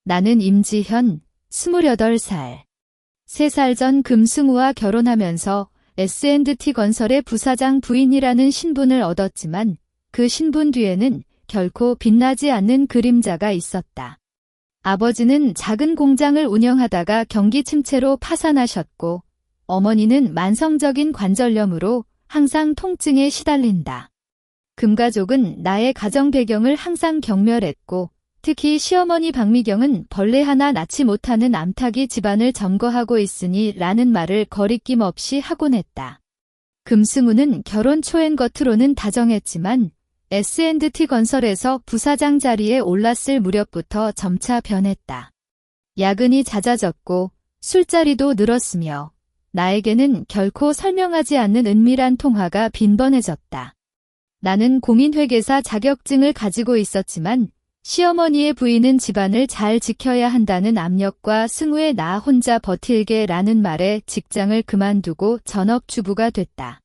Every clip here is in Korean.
나는 임지현, 28살. 3살 전 금승우와 결혼하면서 S&T 건설의 부사장 부인이라는 신분을 얻었지만 그 신분 뒤에는 결코 빛나지 않는 그림자가 있었다. 아버지는 작은 공장을 운영하다가 경기 침체로 파산하셨고 어머니는 만성적인 관절염으로 항상 통증에 시달린다. 금가족은 나의 가정 배경을 항상 경멸했고 특히 시어머니 박미경은 벌레 하나 낳지 못하는 암탉이 집안을 점거하고 있으니 라는 말을 거리낌 없이 하곤 했다. 금승우는 결혼 초엔 겉으로는 다정했지만 S&T 건설에서 부사장 자리에 올랐을 무렵부터 점차 변했다. 야근이 잦아졌고 술자리도 늘었으며 나에게는 결코 설명하지 않는 은밀한 통화가 빈번해졌다. 나는 고민회계사 자격증을 가지고 있었지만 시어머니의 부인은 집안을 잘 지켜야 한다는 압력과 승우의 나 혼자 버틸게라는 말에 직장을 그만두고 전업주부가 됐다.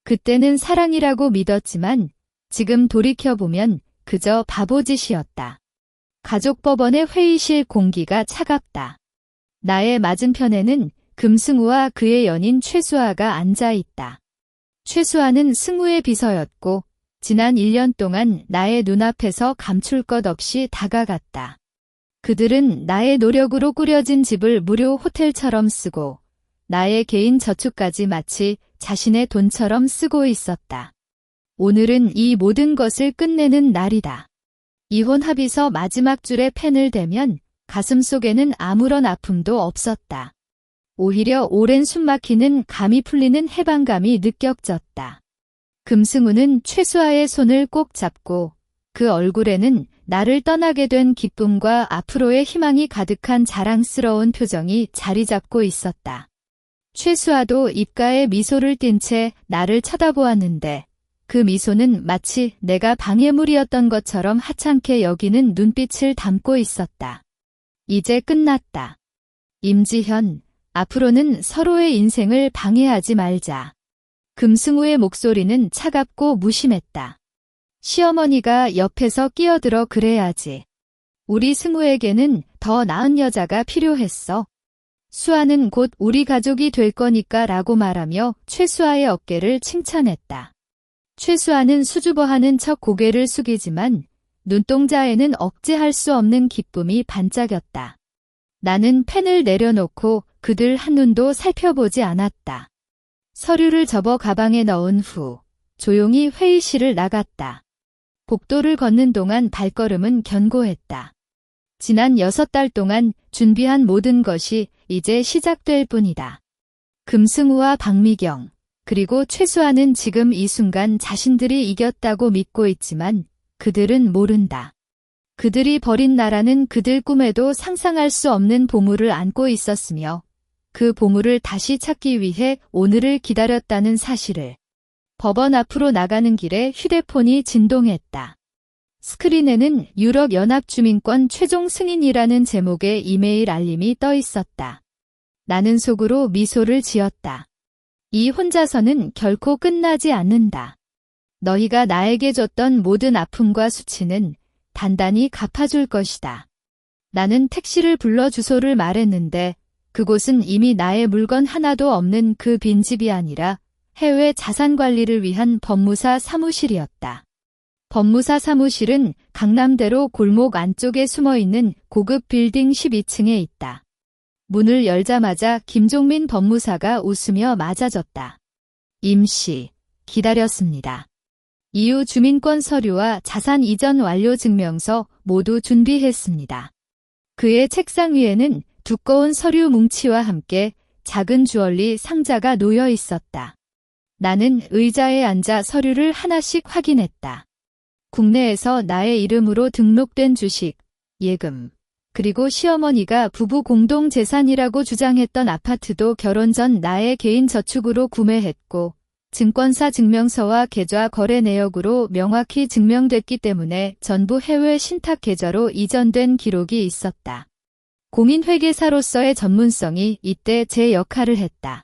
그때는 사랑이라고 믿었지만 지금 돌이켜보면 그저 바보짓이었다. 가족법원의 회의실 공기가 차갑다. 나의 맞은편에는 금승우와 그의 연인 최수아가 앉아있다. 최수아는 승우의 비서였고 지난 1년 동안 나의 눈앞에서 감출 것 없이 다가갔다. 그들은 나의 노력으로 꾸려진 집을 무료 호텔처럼 쓰고 나의 개인 저축까지 마치 자신의 돈처럼 쓰고 있었다. 오늘은 이 모든 것을 끝내는 날이다. 이혼 합의서 마지막 줄에 펜을 대면 가슴속에는 아무런 아픔도 없었다. 오히려 오랜 숨막히는 감이 풀리는 해방감이 느껴졌다. 금승우는 최수아의 손을 꼭 잡고 그 얼굴에는 나를 떠나게 된 기쁨과 앞으로의 희망이 가득한 자랑스러운 표정이 자리 잡고 있었다. 최수아도 입가에 미소를 띤 채 나를 쳐다보았는데 그 미소는 마치 내가 방해물이었던 것처럼 하찮게 여기는 눈빛을 담고 있었다. 이제 끝났다. 임지현, 앞으로는 서로의 인생을 방해하지 말자. 금승우의 목소리는 차갑고 무심했다. 시어머니가 옆에서 끼어들어 그래야지. 우리 승우에게는 더 나은 여자가 필요했어. 수아는 곧 우리 가족이 될 거니까 라고 말하며 최수아의 어깨를 칭찬했다. 최수아는 수줍어하는 척 고개를 숙이지만 눈동자에는 억제할 수 없는 기쁨이 반짝였다. 나는 펜을 내려놓고 그들 한눈도 살펴보지 않았다. 서류를 접어 가방에 넣은 후 조용히 회의실을 나갔다. 복도를 걷는 동안 발걸음은 견고했다. 지난 6달 동안 준비한 모든 것이 이제 시작될 뿐이다. 금승우와 박미경, 그리고 최수아는 지금 이 순간 자신들이 이겼다고 믿고 있지만 그들은 모른다. 그들이 버린 나라는 그들 꿈에도 상상할 수 없는 보물을 안고 있었으며 그 보물을 다시 찾기 위해 오늘을 기다렸다는 사실을. 법원 앞으로 나가는 길에 휴대폰이 진동했다. 스크린에는 유럽연합주민권 최종 승인이라는 제목의 이메일 알림이 떠 있었다. 나는 속으로 미소를 지었다. 이 혼자서는 결코 끝나지 않는다. 너희가 나에게 줬던 모든 아픔과 수치는 단단히 갚아줄 것이다. 나는 택시를 불러 주소를 말했는데 그곳은 이미 나의 물건 하나도 없는 그 빈집이 아니라 해외 자산 관리를 위한 법무사 사무실이었다. 법무사 사무실은 강남대로 골목 안쪽에 숨어있는 고급 빌딩 12층에 있다. 문을 열자마자 김종민 법무사가 웃으며 맞아줬다. 임씨, 기다렸습니다. 이후 주민권 서류와 자산 이전 완료 증명서 모두 준비했습니다. 그의 책상 위에는 두꺼운 서류 뭉치와 함께 작은 주얼리 상자가 놓여 있었다. 나는 의자에 앉아 서류를 하나씩 확인했다. 국내에서 나의 이름으로 등록된 주식, 예금, 그리고 시어머니가 부부 공동 재산이라고 주장했던 아파트도 결혼 전 나의 개인 저축으로 구매했고 증권사 증명서와 계좌 거래 내역으로 명확히 증명됐기 때문에 전부 해외 신탁 계좌로 이전된 기록이 있었다. 공인회계사로서의 전문성이 이때 제 역할을 했다.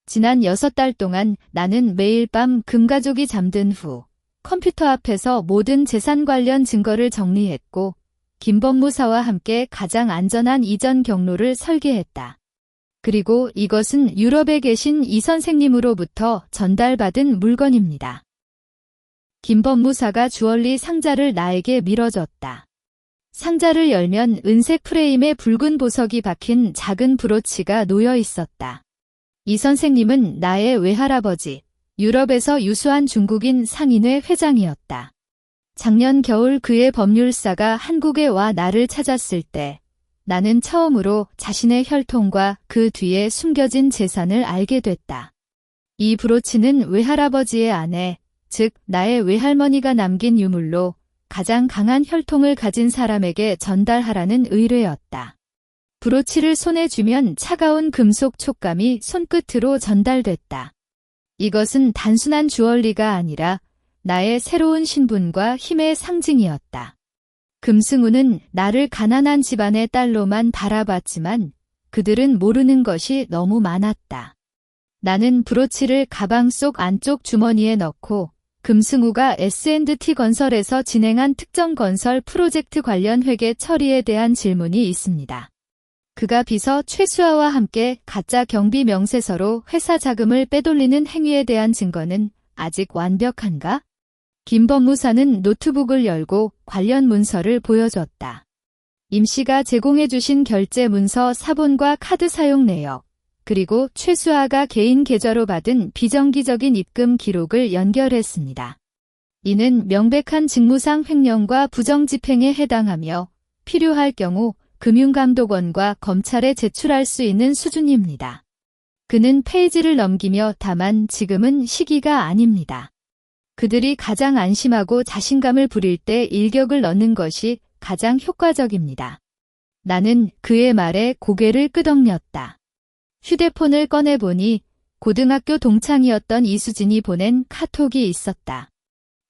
지난 6달 동안 나는 매일 밤 금가족이 잠든 후 컴퓨터 앞에서 모든 재산 관련 증거를 정리했고 김법무사와 함께 가장 안전한 이전 경로를 설계했다. 그리고 이것은 유럽에 계신 이 선생님으로부터 전달받은 물건입니다. 김법무사가 주얼리 상자를 나에게 밀어줬다. 상자를 열면 은색 프레임에 붉은 보석이 박힌 작은 브로치가 놓여 있었다. 이 선생님은 나의 외할아버지, 유럽에서 유수한 중국인 상인회 회장이었다. 작년 겨울 그의 법률사가 한국에 와 나를 찾았을 때 나는 처음으로 자신의 혈통과 그 뒤에 숨겨진 재산을 알게 됐다. 이 브로치는 외할아버지의 아내, 즉 나의 외할머니가 남긴 유물로 가장 강한 혈통을 가진 사람에게 전달하라는 의뢰였다. 브로치를 손에 쥐면 차가운 금속 촉감이 손끝으로 전달됐다. 이것은 단순한 주얼리가 아니라 나의 새로운 신분과 힘의 상징이었다. 금승우는 나를 가난한 집안의 딸로만 바라봤지만 그들은 모르는 것이 너무 많았다. 나는 브로치를 가방 속 안쪽 주머니에 넣고 금승우가 S&T 건설에서 진행한 특정 건설 프로젝트 관련 회계 처리에 대한 질문이 있습니다. 그가 비서 최수아와 함께 가짜 경비 명세서로 회사 자금을 빼돌리는 행위에 대한 증거는 아직 완벽한가? 김 법무사는 노트북을 열고 관련 문서를 보여줬다. 임 씨가 제공해주신 결제 문서 사본과 카드 사용 내역, 그리고 최수아가 개인 계좌로 받은 비정기적인 입금 기록을 연결했습니다. 이는 명백한 직무상 횡령과 부정집행에 해당하며 필요할 경우 금융감독원과 검찰에 제출할 수 있는 수준입니다. 그는 페이지를 넘기며 다만 지금은 시기가 아닙니다. 그들이 가장 안심하고 자신감을 부릴 때 일격을 넣는 것이 가장 효과적입니다. 나는 그의 말에 고개를 끄덕였다. 휴대폰을 꺼내보니 고등학교 동창이었던 이수진이 보낸 카톡이 있었다.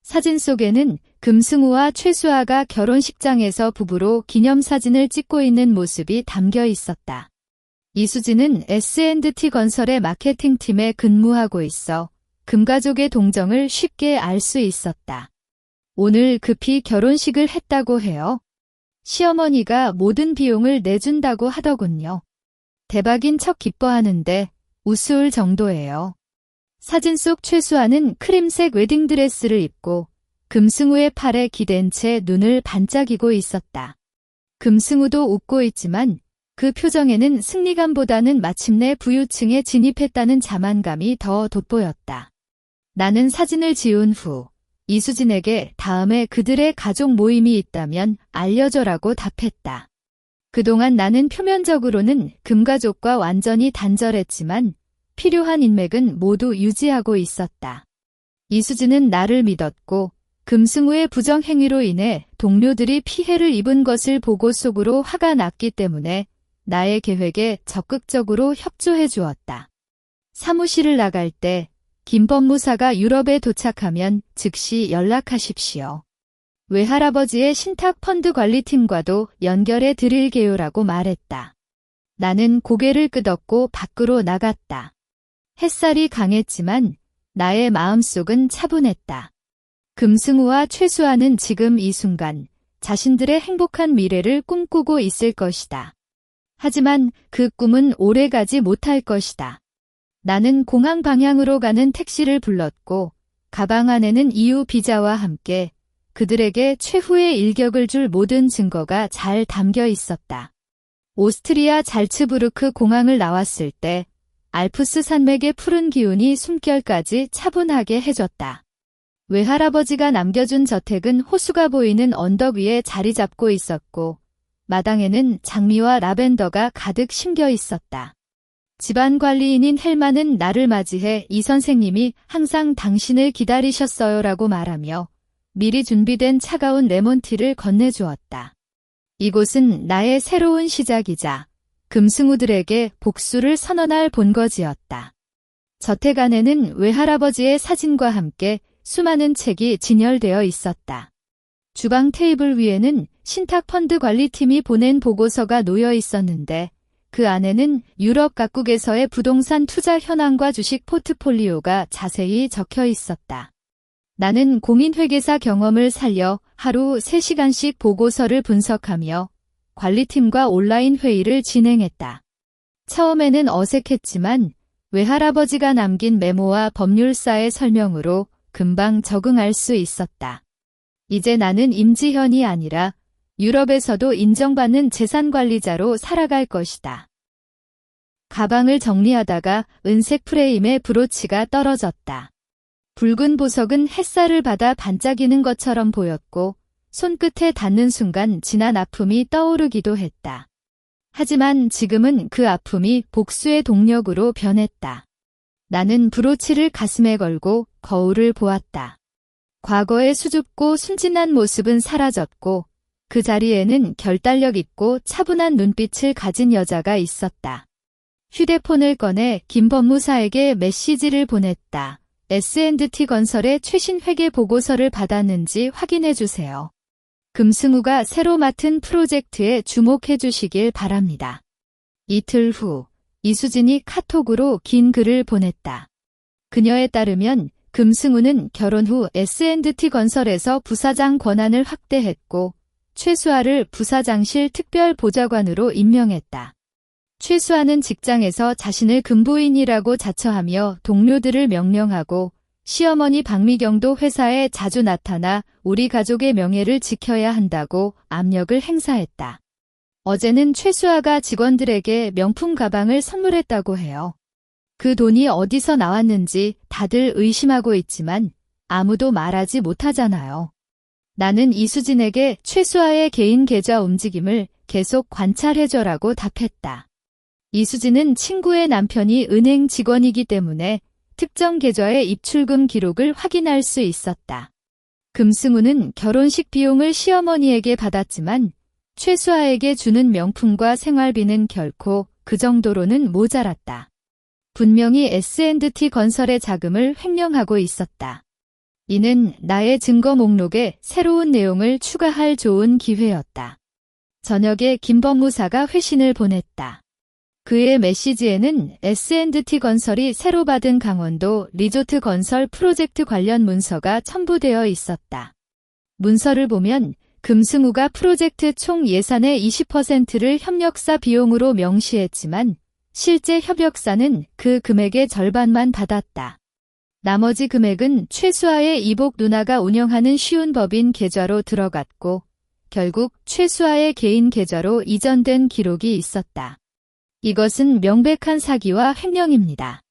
사진 속에는 금승우와 최수아가 결혼식장에서 부부로 기념사진을 찍고 있는 모습이 담겨 있었다. 이수진은 S&T 건설의 마케팅팀에 근무하고 있어 금가족의 동정을 쉽게 알 수 있었다. 오늘 급히 결혼식을 했다고 해요. 시어머니가 모든 비용을 내준다고 하더군요. 대박인 척 기뻐하는데 우스울 정도예요. 사진 속 최수아는 크림색 웨딩드레스를 입고 금승우의 팔에 기댄 채 눈을 반짝이고 있었다. 금승우도 웃고 있지만 그 표정에는 승리감보다는 마침내 부유층에 진입했다는 자만감이 더 돋보였다. 나는 사진을 지운 후 이수진에게 다음에 그들의 가족 모임이 있다면 알려줘라고 답했다. 그동안 나는 표면적으로는 금가족과 완전히 단절했지만 필요한 인맥은 모두 유지하고 있었다. 이수진은 나를 믿었고 금승우의 부정행위로 인해 동료들이 피해를 입은 것을 보고 속으로 화가 났기 때문에 나의 계획에 적극적으로 협조해 주었다. 사무실을 나갈 때 김 법무사가 유럽에 도착하면 즉시 연락하십시오. 외할아버지의 신탁펀드 관리팀과도 연결해 드릴게요라고 말했다. 나는 고개를 끄덕고 밖으로 나갔다. 햇살이 강했지만 나의 마음속은 차분했다. 금승우와 최수아는 지금 이 순간 자신들의 행복한 미래를 꿈꾸고 있을 것이다. 하지만 그 꿈은 오래가지 못할 것이다. 나는 공항 방향으로 가는 택시를 불렀고 가방 안에는 이후 비자와 함께 그들에게 최후의 일격을 줄 모든 증거가 잘 담겨 있었다. 오스트리아 잘츠부르크 공항을 나왔을 때 알프스 산맥의 푸른 기운이 숨결까지 차분하게 해줬다. 외할아버지가 남겨준 저택은 호수가 보이는 언덕 위에 자리 잡고 있었고 마당에는 장미와 라벤더가 가득 심겨 있었다. 집안 관리인인 헬마는 나를 맞이해 이 선생님이 항상 당신을 기다리셨어요라고 말하며 미리 준비된 차가운 레몬티를 건네주었다. 이곳은 나의 새로운 시작이자 금승우들에게 복수를 선언할 본거지였다. 저택 안에는 외할아버지의 사진과 함께 수많은 책이 진열되어 있었다. 주방 테이블 위에는 신탁펀드 관리팀이 보낸 보고서가 놓여 있었는데 그 안에는 유럽 각국에서의 부동산 투자 현황과 주식 포트폴리오가 자세히 적혀 있었다. 나는 공인회계사 경험을 살려 하루 3시간씩 보고서를 분석하며 관리팀과 온라인 회의를 진행했다. 처음에는 어색했지만 외할아버지가 남긴 메모와 법률사의 설명으로 금방 적응할 수 있었다. 이제 나는 임지현이 아니라 유럽에서도 인정받는 재산관리자로 살아갈 것이다. 가방을 정리하다가 은색 프레임에 브로치가 떨어졌다. 붉은 보석은 햇살을 받아 반짝이는 것처럼 보였고 손끝에 닿는 순간 지난 아픔이 떠오르기도 했다. 하지만 지금은 그 아픔이 복수의 동력으로 변했다. 나는 브로치를 가슴에 걸고 거울을 보았다. 과거의 수줍고 순진한 모습은 사라졌고 그 자리에는 결단력 있고 차분한 눈빛을 가진 여자가 있었다. 휴대폰을 꺼내 김 법무사에게 메시지를 보냈다. S&T 건설의 최신 회계 보고서를 받았는지 확인해 주세요. 금승우가 새로 맡은 프로젝트에 주목해 주시길 바랍니다. 이틀 후 이수진이 카톡으로 긴 글을 보냈다. 그녀에 따르면 금승우는 결혼 후 S&T 건설에서 부사장 권한을 확대했고 최수아를 부사장실 특별보좌관으로 임명했다. 최수아는 직장에서 자신을 금부인이라고 자처하며 동료들을 명령하고 시어머니 박미경도 회사에 자주 나타나 우리 가족의 명예를 지켜야 한다고 압력을 행사했다. 어제는 최수아가 직원들에게 명품 가방을 선물했다고 해요. 그 돈이 어디서 나왔는지 다들 의심하고 있지만 아무도 말하지 못하잖아요. 나는 이수진에게 최수아의 개인 계좌 움직임을 계속 관찰해줘라고 답했다. 이수진은 친구의 남편이 은행 직원이기 때문에 특정 계좌의 입출금 기록을 확인할 수 있었다. 금승우는 결혼식 비용을 시어머니에게 받았지만 최수아에게 주는 명품과 생활비는 결코 그 정도로는 모자랐다. 분명히 S&T 건설의 자금을 횡령하고 있었다. 이는 나의 증거 목록에 새로운 내용을 추가할 좋은 기회였다. 저녁에 김 법무사가 회신을 보냈다. 그의 메시지에는 S&T 건설이 새로 받은 강원도 리조트 건설 프로젝트 관련 문서가 첨부되어 있었다. 문서를 보면 금승우가 프로젝트 총 예산의 20%를 협력사 비용으로 명시했지만 실제 협력사는 그 금액의 절반만 받았다. 나머지 금액은 최수아의 이복 누나가 운영하는 쉬운 법인 계좌로 들어갔고 결국 최수아의 개인 계좌로 이전된 기록이 있었다. 이것은 명백한 사기와 횡령입니다.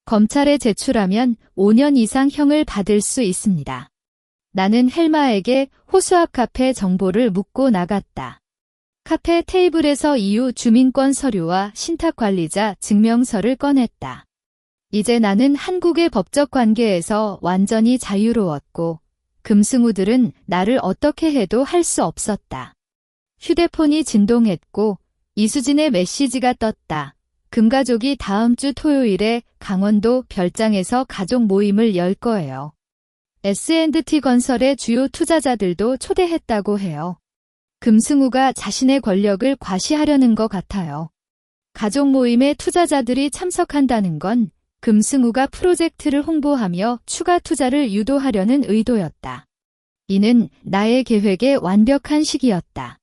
검찰에 제출하면 5년 이상 형을 받을 수 있습니다. 나는 헬마에게 호수앞 카페 정보를 묻고 나갔다. 카페 테이블에서 이후 주민권 서류와 신탁관리자 증명서를 꺼냈다. 이제 나는 한국의 법적 관계에서 완전히 자유로웠고 금승우들은 나를 어떻게 해도 할 수 없었다. 휴대폰이 진동했고 이수진의 메시지가 떴다. 금가족이 다음 주 토요일에 강원도 별장에서 가족 모임을 열 거예요. S&T 건설의 주요 투자자들도 초대했다고 해요. 금승우가 자신의 권력을 과시하려는 것 같아요. 가족 모임에 투자자들이 참석한다는 건 금승우가 프로젝트를 홍보하며 추가 투자를 유도하려는 의도였다. 이는 나의 계획의 완벽한 시기였다.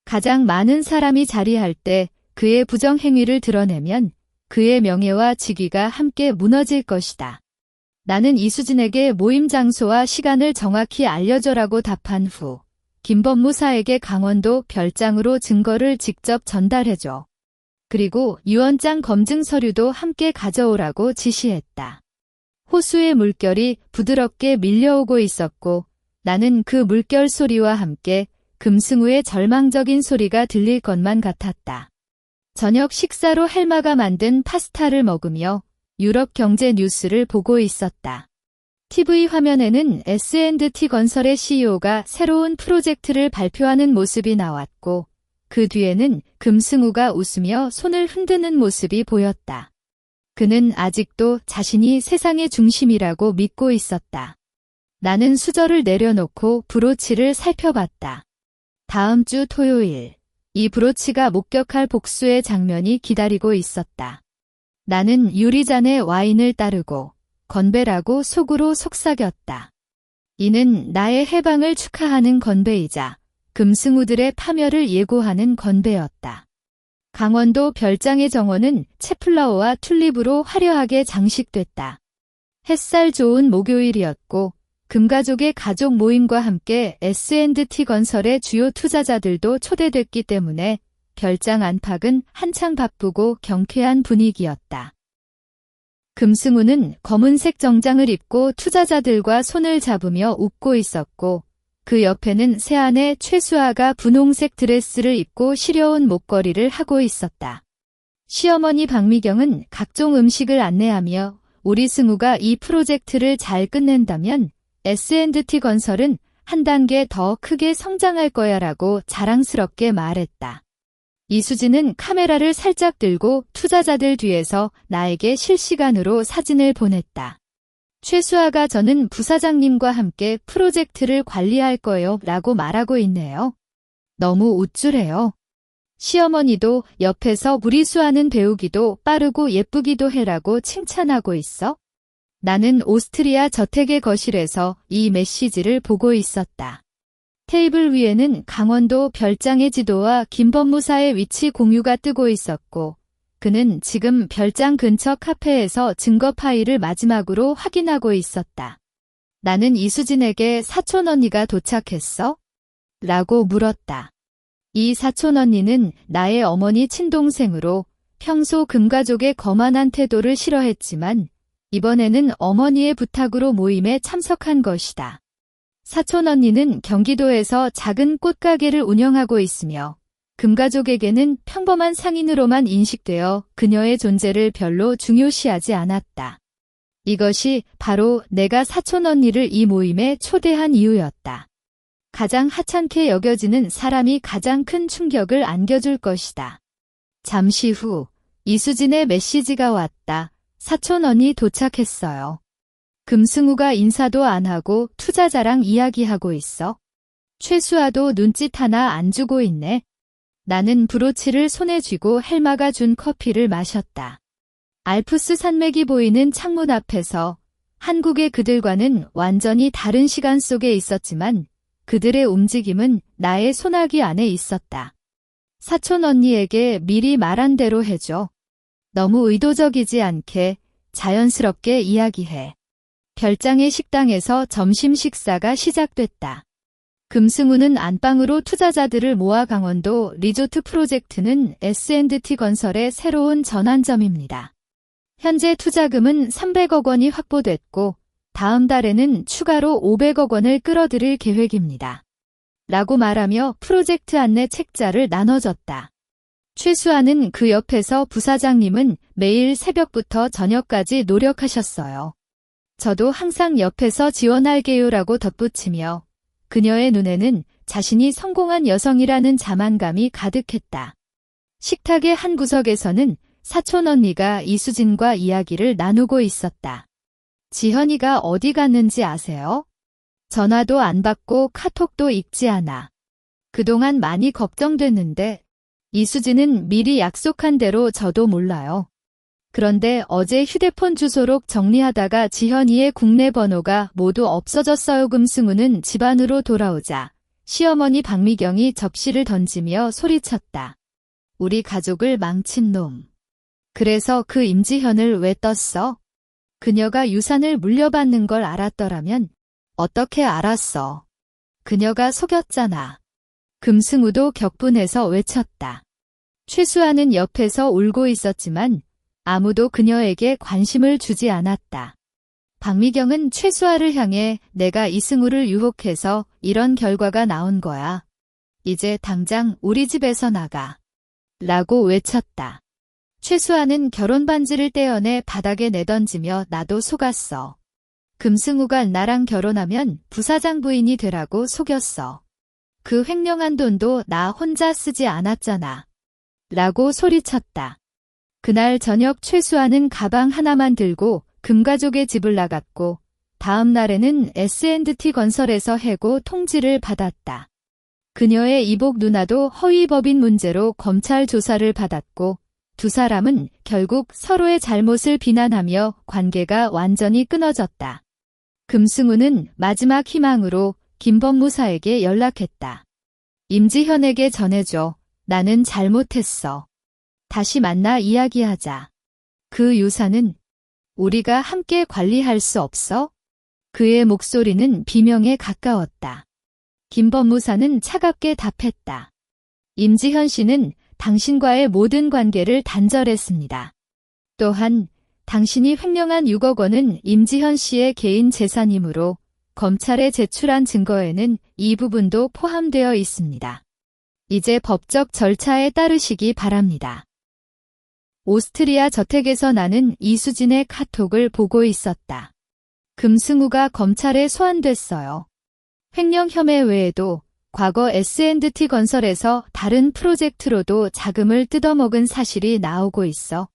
가장 많은 사람이 자리할 때 그의 부정행위를 드러내면 그의 명예와 직위가 함께 무너질 것이다. 나는 이수진에게 모임 장소와 시간을 정확히 알려줘라고 답한 후 김 법무사에게 강원도 별장으로 증거를 직접 전달해줘. 그리고 유언장 검증 서류도 함께 가져오라고 지시했다. 호수의 물결이 부드럽게 밀려오고 있었고 나는 그 물결 소리와 함께 금승우의 절망적인 소리가 들릴 것만 같았다. 저녁 식사로 헬마가 만든 파스타를 먹으며 유럽 경제 뉴스를 보고 있었다. TV 화면에는 S&T 건설의 CEO가 새로운 프로젝트를 발표하는 모습이 나왔고 그 뒤에는 금승우가 웃으며 손을 흔드는 모습이 보였다. 그는 아직도 자신이 세상의 중심이라고 믿고 있었다. 나는 수저를 내려놓고 브로치를 살펴봤다. 다음 주 토요일, 이 브로치가 목격할 복수의 장면이 기다리고 있었다. 나는 유리잔에 와인을 따르고 건배라고 속으로 속삭였다. 이는 나의 해방을 축하하는 건배이자 금승우들의 파멸을 예고하는 건배였다. 강원도 별장의 정원은 채플라워와 튤립으로 화려하게 장식됐다. 햇살 좋은 목요일이었고 금가족의 가족 모임과 함께 S&T 건설의 주요 투자자들도 초대됐기 때문에 별장 안팎은 한창 바쁘고 경쾌한 분위기였다. 금승우는 검은색 정장을 입고 투자자들과 손을 잡으며 웃고 있었고 그 옆에는 새아내 최수아가 분홍색 드레스를 입고 시려운 목걸이를 하고 있었다. 시어머니 박미경은 각종 음식을 안내하며 우리 승우가 이 프로젝트를 잘 끝낸다면 S&T 건설은 한 단계 더 크게 성장할 거야라고 자랑스럽게 말했다. 이수진은 카메라를 살짝 들고 투자자들 뒤에서 나에게 실시간으로 사진을 보냈다. 최수아가 저는 부사장님과 함께 프로젝트를 관리할 거예요 라고 말하고 있네요. 너무 우쭐해요. 시어머니도 옆에서 우리 수아는 배우기도 빠르고 예쁘기도 해라고 칭찬하고 있어. 나는 오스트리아 저택의 거실에서 이 메시지를 보고 있었다. 테이블 위에는 강원도 별장의 지도와 김법무사의 위치 공유가 뜨고 있었고 그는 지금 별장 근처 카페에서 증거 파일을 마지막으로 확인하고 있었다. 나는 이수진에게 사촌 언니가 도착했어? 라고 물었다. 이 사촌 언니는 나의 어머니 친동생으로 평소 금가족의 거만한 태도를 싫어했지만 이번에는 어머니의 부탁으로 모임에 참석한 것이다. 사촌 언니는 경기도에서 작은 꽃가게를 운영하고 있으며 금가족에게는 평범한 상인으로만 인식되어 그녀의 존재를 별로 중요시하지 않았다. 이것이 바로 내가 사촌 언니를 이 모임에 초대한 이유였다. 가장 하찮게 여겨지는 사람이 가장 큰 충격을 안겨줄 것이다. 잠시 후 이수진의 메시지가 왔다. 사촌 언니 도착했어요. 금승우가 인사도 안 하고 투자자랑 이야기하고 있어. 최수아도 눈짓 하나 안 주고 있네. 나는 브로치를 손에 쥐고 헬마가 준 커피를 마셨다. 알프스 산맥이 보이는 창문 앞에서 한국의 그들과는 완전히 다른 시간 속에 있었지만 그들의 움직임은 나의 소나기 안에 있었다. 사촌 언니에게 미리 말한 대로 해줘. 너무 의도적이지 않게 자연스럽게 이야기해. 별장의 식당에서 점심 식사가 시작됐다. 금승우는 안방으로 투자자들을 모아 강원도 리조트 프로젝트는 S&T 건설의 새로운 전환점입니다. 현재 투자금은 300억 원이 확보됐고 다음 달에는 추가로 500억 원을 끌어들일 계획입니다. 라고 말하며 프로젝트 안내 책자를 나눠줬다. 최수아는 그 옆에서 부사장님은 매일 새벽부터 저녁까지 노력하셨어요. 저도 항상 옆에서 지원할게요라고 덧붙이며 그녀의 눈에는 자신이 성공한 여성이라는 자만감이 가득했다. 식탁의 한 구석에서는 사촌 언니가 이수진과 이야기를 나누고 있었다. 지현이가 어디 갔는지 아세요? 전화도 안 받고 카톡도 읽지 않아. 그동안 많이 걱정됐는데 이수진은 미리 약속한 대로 저도 몰라요. 그런데 어제 휴대폰 주소록 정리하다가 지현이의 국내 번호가 모두 없어졌어요. 금승우는 집 안으로 돌아오자 시어머니 박미경이 접시를 던지며 소리쳤다. 우리 가족을 망친 놈. 그래서 그 임지현을 왜 떴어? 그녀가 유산을 물려받는 걸 알았더라면 어떻게 알았어? 그녀가 속였잖아. 금승우도 격분해서 외쳤다. 최수아는 옆에서 울고 있었지만 아무도 그녀에게 관심을 주지 않았다. 박미경은 최수아를 향해 내가 이승우를 유혹해서 이런 결과가 나온 거야. 이제 당장 우리 집에서 나가. 라고 외쳤다. 최수아는 결혼 반지를 떼어내 바닥에 내던지며 나도 속았어. 금승우가 나랑 결혼하면 부사장 부인이 되라고 속였어. 그 횡령한 돈도 나 혼자 쓰지 않았잖아. 라고 소리쳤다. 그날 저녁 최수아는 가방 하나만 들고 금가족의 집을 나갔고 다음 날에는 S&T 건설에서 해고 통지를 받았다. 그녀의 이복 누나도 허위법인 문제로 검찰 조사를 받았고 두 사람은 결국 서로의 잘못을 비난하며 관계가 완전히 끊어졌다. 금승우는 마지막 희망으로 김 법무사에게 연락했다. 임지현에게 전해줘. 나는 잘못했어. 다시 만나 이야기하자. 그 유산은 우리가 함께 관리할 수 없어? 그의 목소리는 비명에 가까웠다. 김 법무사는 차갑게 답했다. 임지현 씨는 당신과의 모든 관계를 단절했습니다. 또한 당신이 횡령한 6억 원은 임지현 씨의 개인 재산이므로 검찰에 제출한 증거에는 이 부분도 포함되어 있습니다. 이제 법적 절차에 따르시기 바랍니다. 오스트리아 저택에서 나는 이수진의 카톡을 보고 있었다. 금승우가 검찰에 소환됐어요. 횡령 혐의 외에도 과거 S&T 건설에서 다른 프로젝트로도 자금을 뜯어먹은 사실이 나오고 있어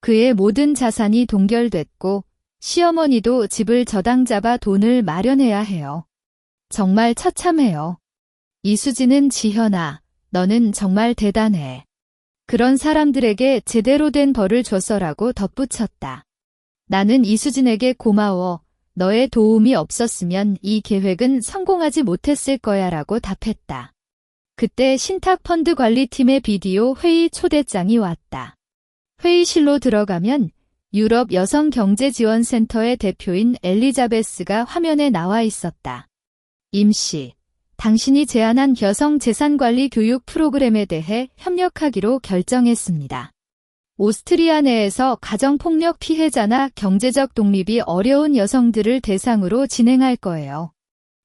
그의 모든 자산이 동결됐고 시어머니도 집을 저당 잡아 돈을 마련해야 해요. 정말 처참해요. 이수진은 지현아, 너는 정말 대단해. 그런 사람들에게 제대로 된 벌을 줬어라고 덧붙였다. 나는 이수진에게 고마워. 너의 도움이 없었으면 이 계획은 성공하지 못했을 거야 라고 답했다. 그때 신탁펀드 관리팀의 비디오 회의 초대장이 왔다. 회의실로 들어가면 유럽 여성경제지원센터의 대표인 엘리자베스가 화면에 나와 있었다. 임 씨, 당신이 제안한 여성재산관리 교육 프로그램에 대해 협력하기로 결정했습니다. 오스트리아 내에서 가정폭력 피해자나 경제적 독립이 어려운 여성들을 대상으로 진행할 거예요.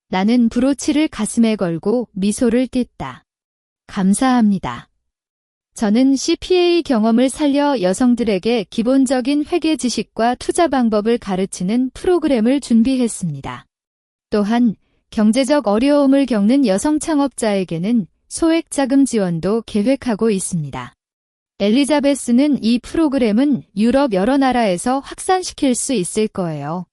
나는 브로치를 가슴에 걸고 미소를 띠었다. 감사합니다. 저는 CPA 경험을 살려 여성들에게 기본적인 회계 지식과 투자 방법을 가르치는 프로그램을 준비했습니다. 또한 경제적 어려움을 겪는 여성 창업자에게는 소액 자금 지원도 계획하고 있습니다. 엘리자베스는 이 프로그램은 유럽 여러 나라에서 확산시킬 수 있을 거예요.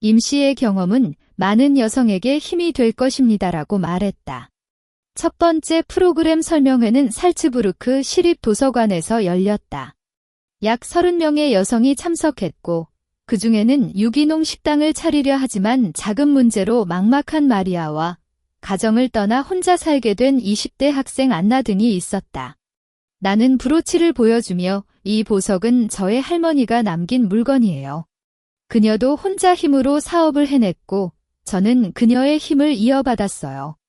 임 씨의 경험은 많은 여성에게 힘이 될 것입니다라고 말했다. 첫 번째 프로그램 설명회는 살츠부르크 시립도서관에서 열렸다. 약 30명의 여성이 참석했고 그 중에는 유기농 식당을 차리려 하지만 자금 문제로 막막한 마리아와 가정을 떠나 혼자 살게 된 20대 학생 안나 등이 있었다. 나는 브로치를 보여주며 이 보석은 저의 할머니가 남긴 물건이에요. 그녀도 혼자 힘으로 사업을 해냈고 저는 그녀의 힘을 이어받았어요.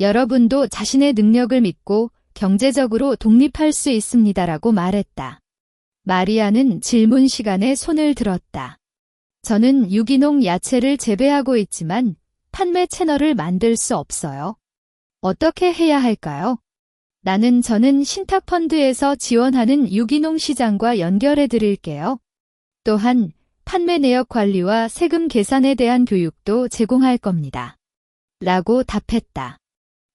여러분도 자신의 능력을 믿고 경제적으로 독립할 수 있습니다라고 말했다. 마리아는 질문 시간에 손을 들었다. 저는 유기농 야채를 재배하고 있지만 판매 채널을 만들 수 없어요. 어떻게 해야 할까요? 저는 신탁펀드에서 지원하는 유기농 시장과 연결해 드릴게요. 또한 판매 내역 관리와 세금 계산에 대한 교육도 제공할 겁니다. 라고 답했다.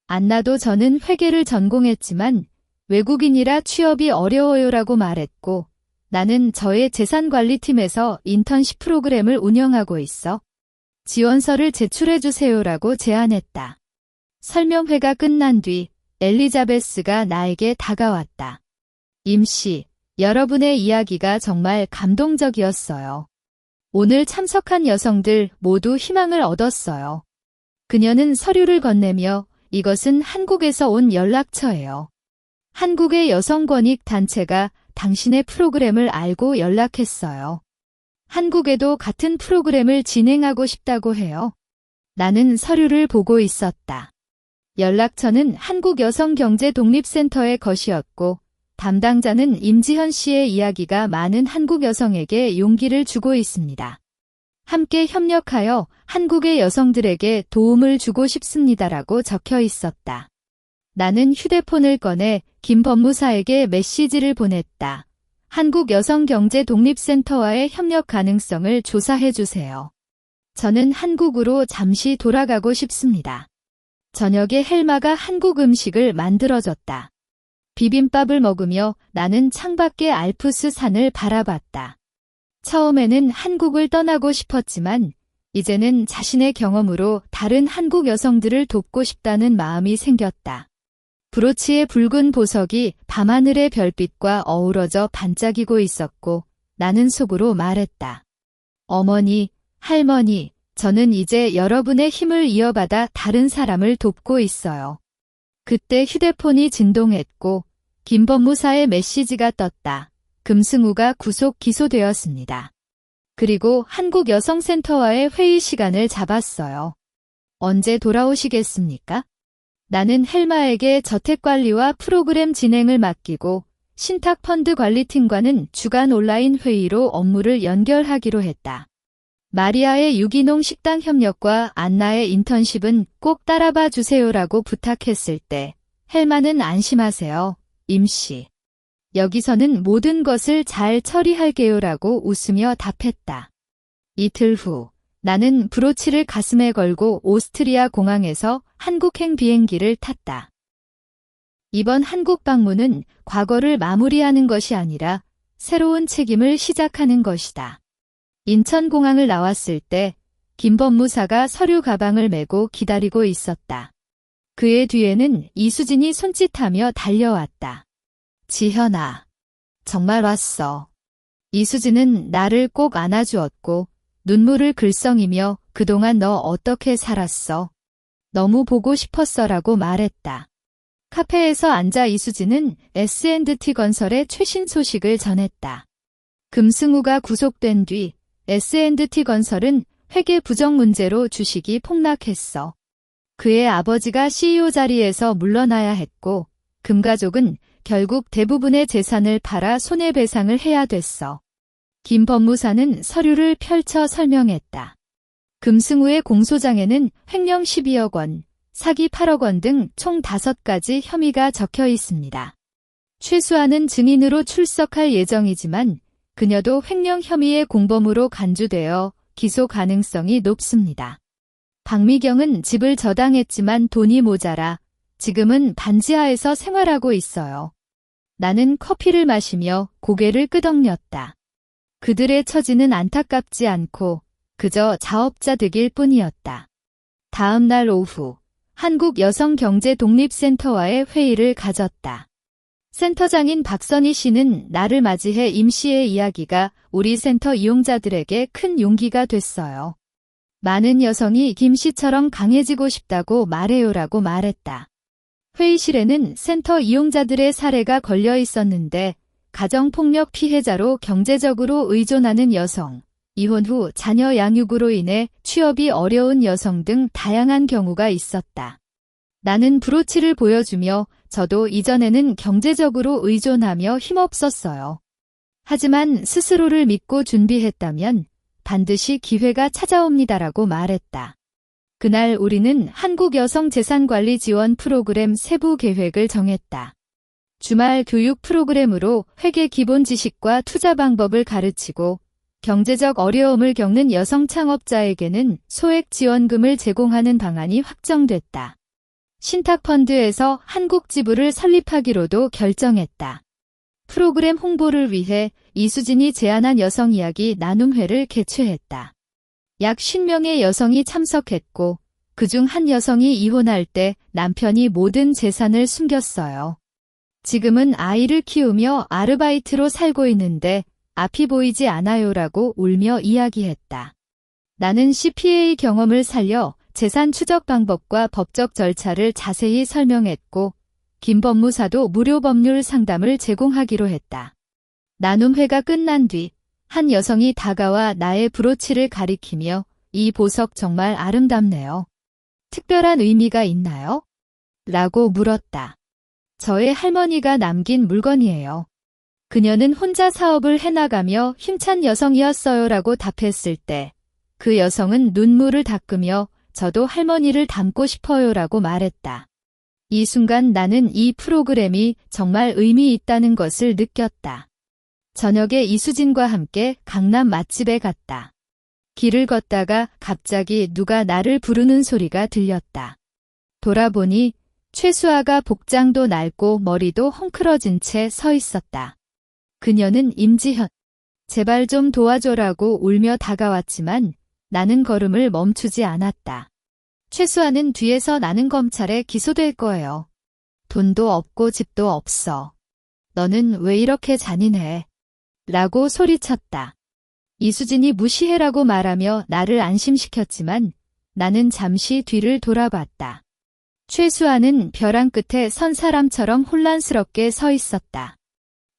안나도 저는 회계를 전공했지만 외국인이라 취업이 어려워요라고 말했고 나는 저의 재산관리팀에서 인턴십 프로그램을 운영하고 있어. 지원서를 제출해 주세요라고 제안했다. 설명회가 끝난 뒤 엘리자베스가 나에게 다가왔다. 임 씨, 여러분의 이야기가 정말 감동적이었어요. 오늘 참석한 여성들 모두 희망을 얻었어요. 그녀는 서류를 건네며 이것은 한국에서 온 연락처예요. 한국의 여성권익 단체가 당신의 프로그램을 알고 연락했어요. 한국에도 같은 프로그램을 진행하고 싶다고 해요. 나는 서류를 보고 있었다. 연락처는 한국여성경제독립센터의 것이었고 담당자는 임지현 씨의 이야기가 많은 한국 여성에게 용기를 주고 있습니다. 함께 협력하여 한국의 여성들에게 도움을 주고 싶습니다라고 적혀 있었다. 나는 휴대폰을 꺼내 김 법무사에게 메시지를 보냈다. 한국여성경제독립센터와의 협력 가능성을 조사해 주세요. 저는 한국으로 잠시 돌아가고 싶습니다. 저녁에 헬마가 한국 음식을 만들어줬다. 비빔밥을 먹으며 나는 창밖의 알프스 산을 바라봤다. 처음에는 한국을 떠나고 싶었지만 이제는 자신의 경험으로 다른 한국 여성들을 돕고 싶다는 마음이 생겼다. 브로치의 붉은 보석이 밤하늘의 별빛과 어우러져 반짝이고 있었고 나는 속으로 말했다. 어머니, 할머니, 저는 이제 여러분의 힘을 이어받아 다른 사람을 돕고 있어요. 그때 휴대폰이 진동했고 김 법무사의 메시지가 떴다. 금승우가 구속 기소되었습니다. 그리고 한국여성센터와의 회의 시간을 잡았어요. 언제 돌아오시겠습니까? 나는 헬마에게 저택관리와 프로그램 진행을 맡기고 신탁펀드 관리팀과는 주간 온라인 회의로 업무를 연결하기로 했다. 마리아의 유기농 식당 협력과 안나의 인턴십은 꼭 따라봐 주세요라고 부탁했을 때 헬마는 안심하세요, 임씨. 여기서는 모든 것을 잘 처리할게요라고 웃으며 답했다. 이틀 후 나는 브로치를 가슴에 걸고 오스트리아 공항에서 한국행 비행기를 탔다. 이번 한국 방문은 과거를 마무리하는 것이 아니라 새로운 책임을 시작하는 것이다. 인천공항을 나왔을 때 김 법무사가 서류 가방을 메고 기다리고 있었다. 그의 뒤에는 이수진이 손짓하며 달려왔다. 지현아, 정말 왔어. 이수진은 나를 꼭 안아주었고 눈물을 글썽이며 그동안 너 어떻게 살았어? 너무 보고 싶었어라고 말했다. 카페에서 앉아 이수진은 S&T 건설의 최신 소식을 전했다. 금승우가 구속된 뒤 S&T 건설은 회계 부정 문제로 주식이 폭락했어. 그의 아버지가 CEO 자리에서 물러나야 했고 금가족은 결국 대부분의 재산을 팔아 손해배상을 해야 됐어. 김 법무사는 서류를 펼쳐 설명했다. 금승우의 공소장에는 횡령 12억 원, 사기 8억 원 등 총 5가지 혐의가 적혀 있습니다. 최수아는 증인으로 출석할 예정이지만 그녀도 횡령 혐의의 공범으로 간주되어 기소 가능성이 높습니다. 박미경은 집을 저당했지만 돈이 모자라 지금은 반지하에서 생활하고 있어요. 나는 커피를 마시며 고개를 끄덕였다. 그들의 처지는 안타깝지 않고 그저 자업자득일 뿐이었다. 다음 날 오후 한국여성경제독립센터와의 회의를 가졌다. 센터장인 박선희 씨는 나를 맞이해 임 씨의 이야기가 우리 센터 이용자들에게 큰 용기가 됐어요. 많은 여성이 김 씨처럼 강해지고 싶다고 말해요라고 말했다. 회의실에는 센터 이용자들의 사례가 걸려 있었는데 가정폭력 피해자로 경제적으로 의존하는 여성, 이혼 후 자녀 양육으로 인해 취업이 어려운 여성 등 다양한 경우가 있었다. 나는 브로치를 보여주며 저도 이전에는 경제적으로 의존하며 힘없었어요. 하지만 스스로를 믿고 준비했다면 반드시 기회가 찾아옵니다라고 말했다. 그날 우리는 한국여성재산관리 지원 프로그램 세부 계획을 정했다. 주말 교육 프로그램으로 회계 기본 지식과 투자 방법을 가르치고 경제적 어려움을 겪는 여성 창업자에게는 소액 지원금을 제공하는 방안이 확정됐다. 신탁펀드에서 한국지부를 설립하기로도 결정했다. 프로그램 홍보를 위해 이수진이 제안한 여성 이야기 나눔회를 개최했다. 약 50명의 여성이 참석했고 그중 한 여성이 이혼할 때 남편이 모든 재산을 숨겼어요. 지금은 아이를 키우며 아르바이트로 살고 있는데 앞이 보이지 않아요라고 울며 이야기했다. 나는 CPA 경험을 살려 재산 추적 방법과 법적 절차를 자세히 설명했고 김 법무사도 무료 법률 상담을 제공하기로 했다. 나눔회가 끝난 뒤 한 여성이 다가와 나의 브로치를 가리키며 이 보석 정말 아름답네요. 특별한 의미가 있나요? 라고 물었다. 저의 할머니가 남긴 물건이에요. 그녀는 혼자 사업을 해나가며 힘찬 여성이었어요 라고 답했을 때 그 여성은 눈물을 닦으며 저도 할머니를 닮고 싶어요 라고 말했다. 이 순간 나는 이 프로그램이 정말 의미 있다는 것을 느꼈다. 저녁에 이수진과 함께 강남 맛집에 갔다. 길을 걷다가 갑자기 누가 나를 부르는 소리가 들렸다. 돌아보니 최수아가 복장도 낡고 머리도 헝클어진 채 서 있었다. 그녀는 임지현, 제발 좀 도와줘라고 울며 다가왔지만 나는 걸음을 멈추지 않았다. 최수아는 뒤에서 나는 검찰에 기소될 거예요. 돈도 없고 집도 없어. 너는 왜 이렇게 잔인해? 라고 소리쳤다. 이수진이 무시해라고 말하며 나를 안심시켰지만 나는 잠시 뒤를 돌아봤다. 최수아는 벼랑 끝에 선 사람처럼 혼란스럽게 서 있었다.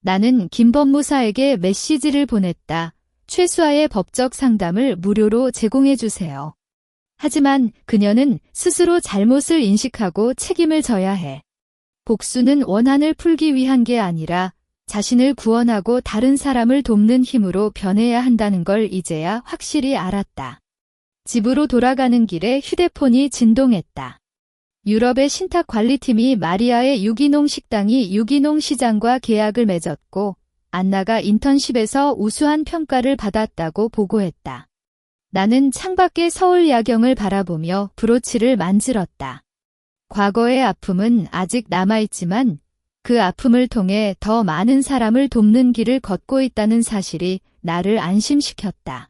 나는 김 법무사에게 메시지를 보냈다. 최수아의 법적 상담을 무료로 제공해 주세요. 하지만 그녀는 스스로 잘못을 인식하고 책임을 져야 해. 복수는 원한을 풀기 위한 게 아니라 자신을 구원하고 다른 사람을 돕는 힘으로 변해야 한다는 걸 이제야 확실히 알았다. 집으로 돌아가는 길에 휴대폰이 진동했다. 유럽의 신탁관리팀이 마리아의 유기농 식당이 유기농 시장과 계약을 맺었고 안나가 인턴십에서 우수한 평가를 받았다고 보고했다. 나는 창밖의 서울 야경을 바라보며 브로치를 만질었다. 과거의 아픔은 아직 남아있지만 그 아픔을 통해 더 많은 사람을 돕는 길을 걷고 있다는 사실이 나를 안심시켰다.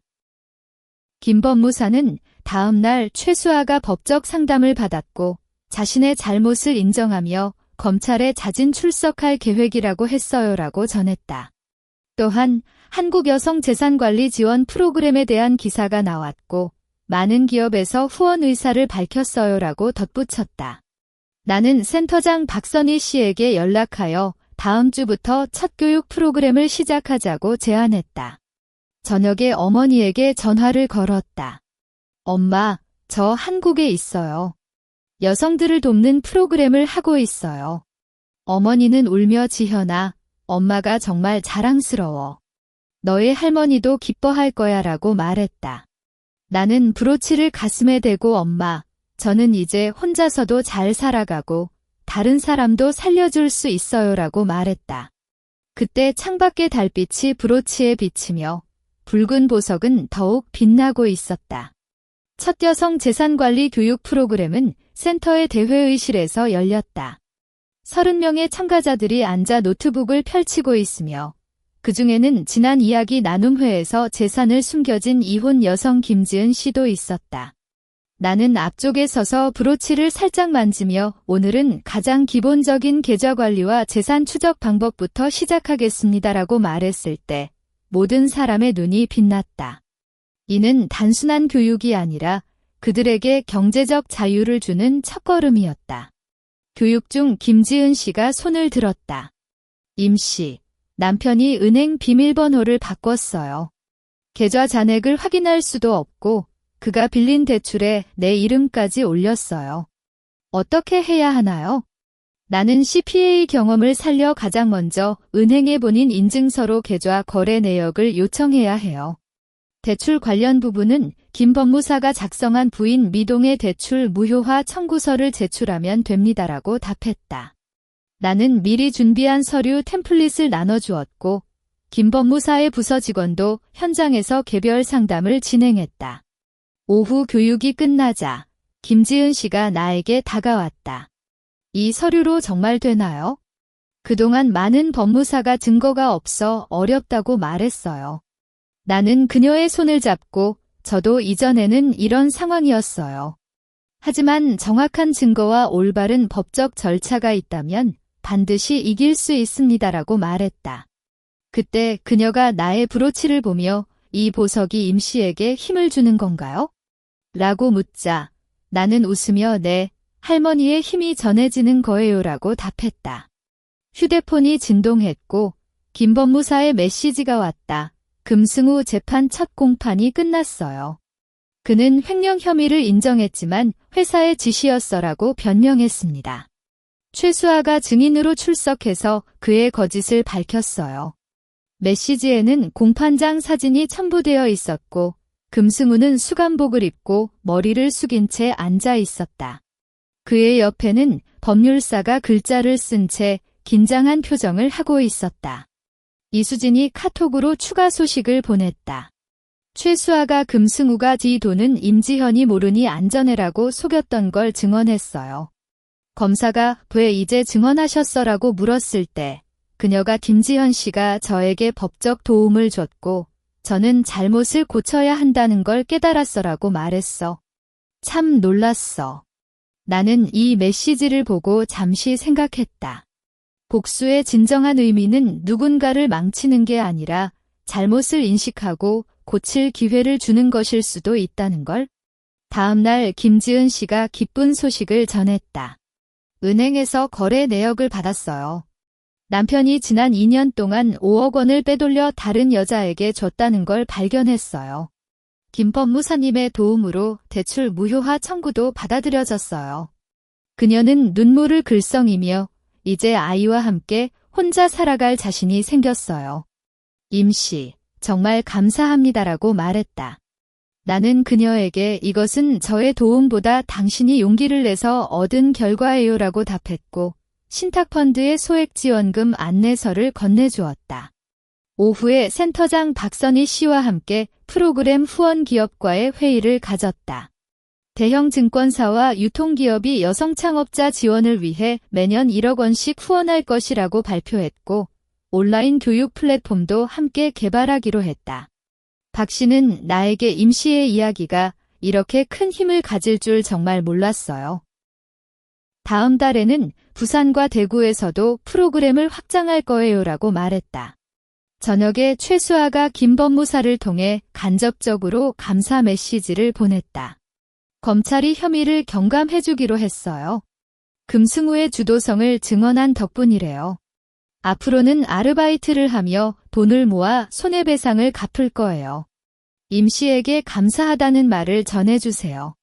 김 법무사는 다음 날 최수아가 법적 상담을 받았고 자신의 잘못을 인정하며 검찰에 자진 출석할 계획이라고 했어요라고 전했다. 또한 한국여성재산관리 지원 프로그램에 대한 기사가 나왔고 많은 기업에서 후원 의사를 밝혔어요라고 덧붙였다. 나는 센터장 박선희 씨에게 연락하여 다음 주부터 첫 교육 프로그램을 시작하자고 제안했다. 저녁에 어머니에게 전화를 걸었다. 엄마, 저 한국에 있어요. 여성들을 돕는 프로그램을 하고 있어요. 어머니는 울며 지현아, 엄마가 정말 자랑스러워. 너의 할머니도 기뻐할 거야 라고 말했다. 나는 브로치를 가슴에 대고 엄마, 저는 이제 혼자서도 잘 살아가고 다른 사람도 살려줄 수 있어요 라고 말했다. 그때 창밖의 달빛이 브로치에 비치며 붉은 보석은 더욱 빛나고 있었다. 첫 여성 재산관리 교육 프로그램은 센터의 대회의실에서 열렸다. 30명의 참가자들이 앉아 노트북을 펼치고 있으며 그 중에는 지난 이야기 나눔회에서 재산을 숨겨진 이혼 여성 김지은 씨도 있었다. 나는 앞쪽에 서서 브로치를 살짝 만지며 오늘은 가장 기본적인 계좌 관리와 재산 추적 방법부터 시작하겠습니다라고 말했을 때 모든 사람의 눈이 빛났다. 이는 단순한 교육이 아니라 그들에게 경제적 자유를 주는 첫걸음이었다. 교육 중 김지은 씨가 손을 들었다. 임 씨, 남편이 은행 비밀번호를 바꿨어요. 계좌 잔액을 확인할 수도 없고 그가 빌린 대출에 내 이름까지 올렸어요. 어떻게 해야 하나요? 나는 CPA 경험을 살려 가장 먼저 은행에 본인 인증서로 계좌 거래 내역을 요청해야 해요. 대출 관련 부분은 김 법무사가 작성한 부인 미동의 대출 무효화 청구서를 제출하면 됩니다라고 답했다. 나는 미리 준비한 서류 템플릿을 나눠주었고 김 법무사의 부서 직원도 현장에서 개별 상담을 진행했다. 오후 교육이 끝나자 김지은 씨가 나에게 다가왔다. 이 서류로 정말 되나요? 그동안 많은 법무사가 증거가 없어 어렵다고 말했어요. 나는 그녀의 손을 잡고 저도 이전에는 이런 상황이었어요. 하지만 정확한 증거와 올바른 법적 절차가 있다면 반드시 이길 수 있습니다라고 말했다. 그때 그녀가 나의 브로치를 보며 이 보석이 임 씨에게 힘을 주는 건가요? 라고 묻자 나는 웃으며 네, 할머니의 힘이 전해지는 거예요라고 답했다. 휴대폰이 진동했고 김 법무사의 메시지가 왔다. 금승우 재판 첫 공판이 끝났어요. 그는 횡령 혐의를 인정했지만 회사의 지시였어라고 변명했습니다. 최수아가 증인으로 출석해서 그의 거짓을 밝혔어요. 메시지에는 공판장 사진이 첨부되어 있었고 금승우는 수감복을 입고 머리를 숙인 채 앉아 있었다. 그의 옆에는 법률사가 글자를 쓴 채 긴장한 표정을 하고 있었다. 이수진이 카톡으로 추가 소식을 보냈다. 최수아가 금승우가 지 돈은 임지현이 모르니 안전해라고 속였던 걸 증언했어요. 검사가 왜 이제 증언하셨어라고 물었을 때 그녀가 김지현 씨가 저에게 법적 도움을 줬고 저는 잘못을 고쳐야 한다는 걸 깨달았어라고 말했어. 참 놀랐어. 나는 이 메시지를 보고 잠시 생각했다. 복수의 진정한 의미는 누군가를 망치는 게 아니라 잘못을 인식하고 고칠 기회를 주는 것일 수도 있다는 걸. 다음 날 김지은 씨가 기쁜 소식을 전했다. 은행에서 거래 내역을 받았어요. 남편이 지난 2년 동안 5억 원을 빼돌려 다른 여자에게 줬다는 걸 발견했어요. 김 법무사님의 도움으로 대출 무효화 청구도 받아들여졌어요. 그녀는 눈물을 글썽이며 이제 아이와 함께 혼자 살아갈 자신이 생겼어요. 임 씨, 정말 감사합니다라고 말했다. 나는 그녀에게 이것은 저의 도움보다 당신이 용기를 내서 얻은 결과예요라고 답했고 신탁펀드의 소액지원금 안내서를 건네주었다. 오후에 센터장 박선희 씨와 함께 프로그램 후원기업과의 회의를 가졌다. 대형 증권사와 유통기업이 여성 창업자 지원을 위해 매년 1억 원씩 후원할 것이라고 발표했고 온라인 교육 플랫폼도 함께 개발하기로 했다. 박 씨는 나에게 임 씨의 이야기가 이렇게 큰 힘을 가질 줄 정말 몰랐어요. 다음 달에는 부산과 대구에서도 프로그램을 확장할 거예요라고 말했다. 저녁에 최수아가 김 법무사를 통해 간접적으로 감사 메시지를 보냈다. 검찰이 혐의를 경감해주기로 했어요. 금승우의 주도성을 증언한 덕분이래요. 앞으로는 아르바이트를 하며 돈을 모아 손해배상을 갚을 거예요. 임 씨에게 감사하다는 말을 전해주세요.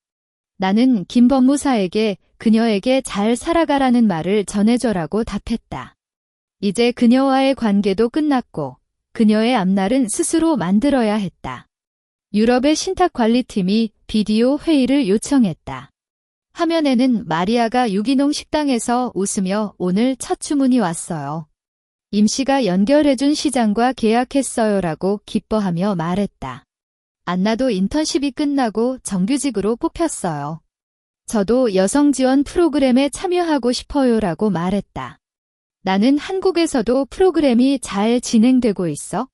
나는 김 법무사에게 그녀에게 잘 살아가라는 말을 전해줘라고 답했다. 이제 그녀와의 관계도 끝났고 그녀의 앞날은 스스로 만들어야 했다. 유럽의 신탁관리팀이 비디오 회의를 요청했다. 화면에는 마리아가 유기농 식당에서 웃으며 오늘 첫 주문이 왔어요. 임 씨가 연결해준 시장과 계약했어요라고 기뻐하며 말했다. 안나도 인턴십이 끝나고 정규직으로 뽑혔어요. 저도 여성 지원 프로그램에 참여하고 싶어요라고 말했다. 나는 한국에서도 프로그램이 잘 진행되고 있어.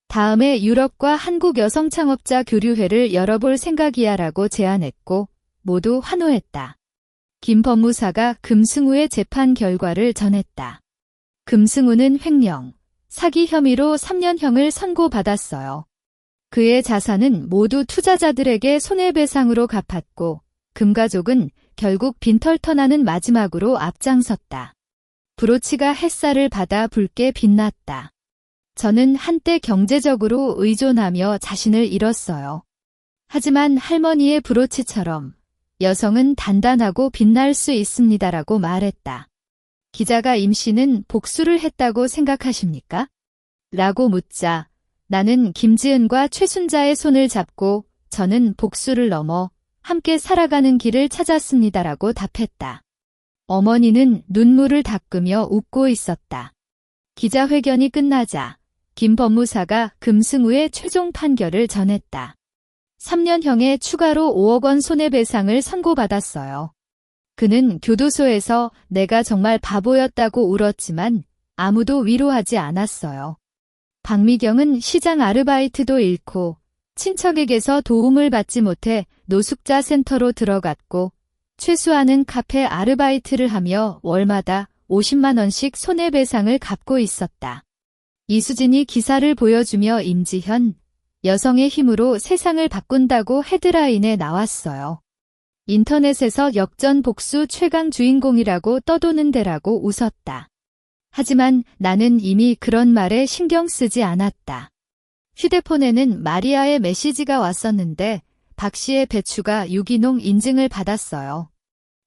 다음에 유럽과 한국 여성 창업자 교류회를 열어볼 생각이야라고 제안했고 모두 환호했다. 김 법무사가 금승우의 재판 결과를 전했다. 금승우는 횡령, 사기 혐의로 3년형을 선고받았어요. 그의 자산은 모두 투자자들에게 손해배상으로 갚았고 금가족은 결국 빈털터나는 마지막으로 앞장섰다. 브로치가 햇살을 받아 붉게 빛났다. 저는 한때 경제적으로 의존하며 자신을 잃었어요. 하지만 할머니의 브로치처럼 여성은 단단하고 빛날 수 있습니다라고 말했다. 기자가 임 씨는 복수를 했다고 생각하십니까? 라고 묻자 나는 김지은과 최순자의 손을 잡고 저는 복수를 넘어 함께 살아가는 길을 찾았습니다라고 답했다. 어머니는 눈물을 닦으며 웃고 있었다. 기자회견이 끝나자 김 법무사가 금승우의 최종 판결을 전했다. 3년형에 추가로 5억 원 손해배상을 선고받았어요. 그는 교도소에서 내가 정말 바보였다고 울었지만 아무도 위로하지 않았어요. 박미경은 시장 아르바이트도 잃고 친척에게서 도움을 받지 못해 노숙자 센터로 들어갔고 최수아는 카페 아르바이트를 하며 월마다 50만 원씩 손해배상을 갚고 있었다. 이수진이 기사를 보여주며 임지현, 여성의 힘으로 세상을 바꾼다고 헤드라인에 나왔어요. 인터넷에서 역전 복수 최강 주인공이라고 떠도는 데라고 웃었다. 하지만 나는 이미 그런 말에 신경 쓰지 않았다. 휴대폰에는 마리아의 메시지가 왔었는데 박 씨의 배추가 유기농 인증을 받았어요.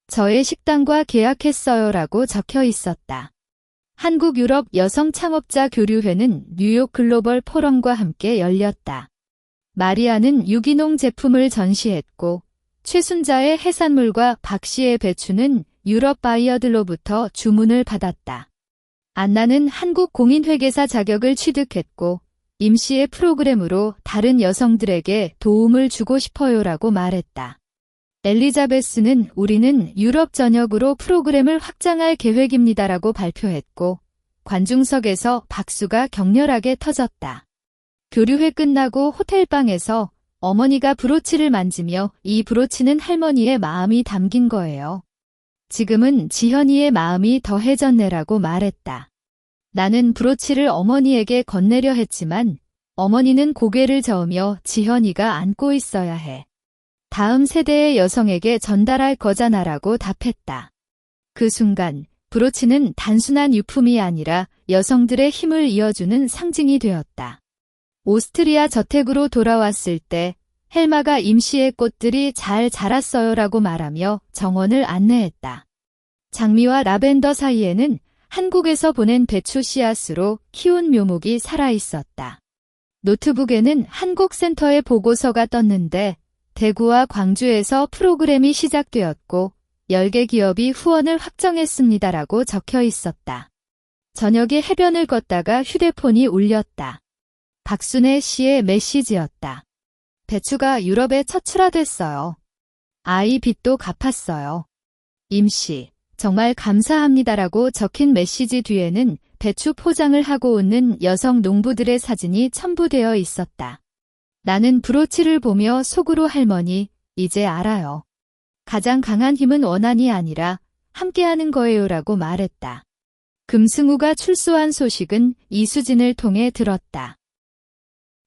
저의 식당과 계약했어요라고 적혀 있었다. 한국-유럽 여성 창업자 교류회는 뉴욕 글로벌 포럼과 함께 열렸다. 마리아는 유기농 제품을 전시했고 최순자의 해산물과 박 씨의 배추는 유럽 바이어들로부터 주문을 받았다. 안나는 한국 공인회계사 자격을 취득했고 임 씨의 프로그램으로 다른 여성들에게 도움을 주고 싶어요라고 말했다. 엘리자베스는 우리는 유럽 전역으로 프로그램을 확장할 계획입니다라고 발표했고 관중석에서 박수가 격렬하게 터졌다. 교류회 끝나고 호텔방에서 어머니가 브로치를 만지며 이 브로치는 할머니의 마음이 담긴 거예요. 지금은 지현이의 마음이 더해졌네라고 말했다. 나는 브로치를 어머니에게 건네려 했지만 어머니는 고개를 저으며 지현이가 안고 있어야 해. 다음 세대의 여성에게 전달할 거잖아라고 답했다. 그 순간 브로치는 단순한 유품이 아니라 여성들의 힘을 이어주는 상징이 되었다. 오스트리아 저택으로 돌아왔을 때 헬마가 임시의 꽃들이 잘 자랐어요라고 말하며 정원을 안내했다. 장미와 라벤더 사이에는 한국에서 보낸 배추 씨앗으로 키운 묘목이 살아있었다. 노트북에는 한국센터의 보고서가 떴는데 대구와 광주에서 프로그램이 시작되었고 10개 기업이 후원을 확정했습니다라고 적혀 있었다. 저녁에 해변을 걷다가 휴대폰이 울렸다. 박순애 씨의 메시지였다. 배추가 유럽에 처출하됐어요. 아이 빚도 갚았어요. 임씨, 정말 감사합니다라고 적힌 메시지 뒤에는 배추 포장을 하고 웃는 여성 농부들의 사진이 첨부되어 있었다. 나는 브로치를 보며 속으로 할머니, 이제 알아요. 가장 강한 힘은 원한이 아니라 함께하는 거예요라고 말했다. 금승우가 출소한 소식은 이수진을 통해 들었다.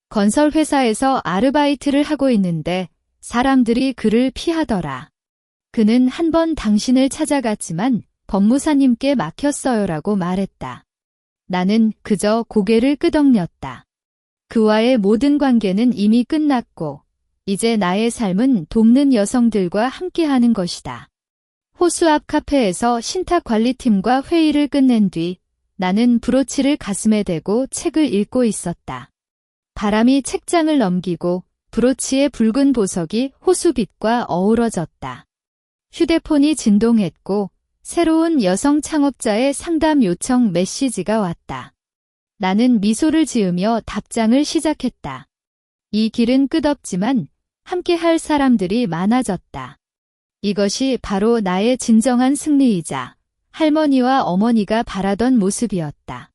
건설회사에서 아르바이트를 하고 있는데 사람들이 그를 피하더라. 그는 한 번 당신을 찾아갔지만 법무사님께 막혔어요라고 말했다. 나는 그저 고개를 끄덕였다. 그와의 모든 관계는 이미 끝났고 이제 나의 삶은 돕는 여성들과 함께하는 것이다. 호수 앞 카페에서 신탁관리팀과 회의를 끝낸 뒤 나는 브로치를 가슴에 대고 책을 읽고 있었다. 바람이 책장을 넘기고 브로치의 붉은 보석이 호수빛과 어우러졌다. 휴대폰이 진동했고 새로운 여성 창업자의 상담 요청 메시지가 왔다. 나는 미소를 지으며 답장을 시작했다. 이 길은 끝없지만 함께 할 사람들이 많아졌다. 이것이 바로 나의 진정한 승리이자 할머니와 어머니가 바라던 모습이었다.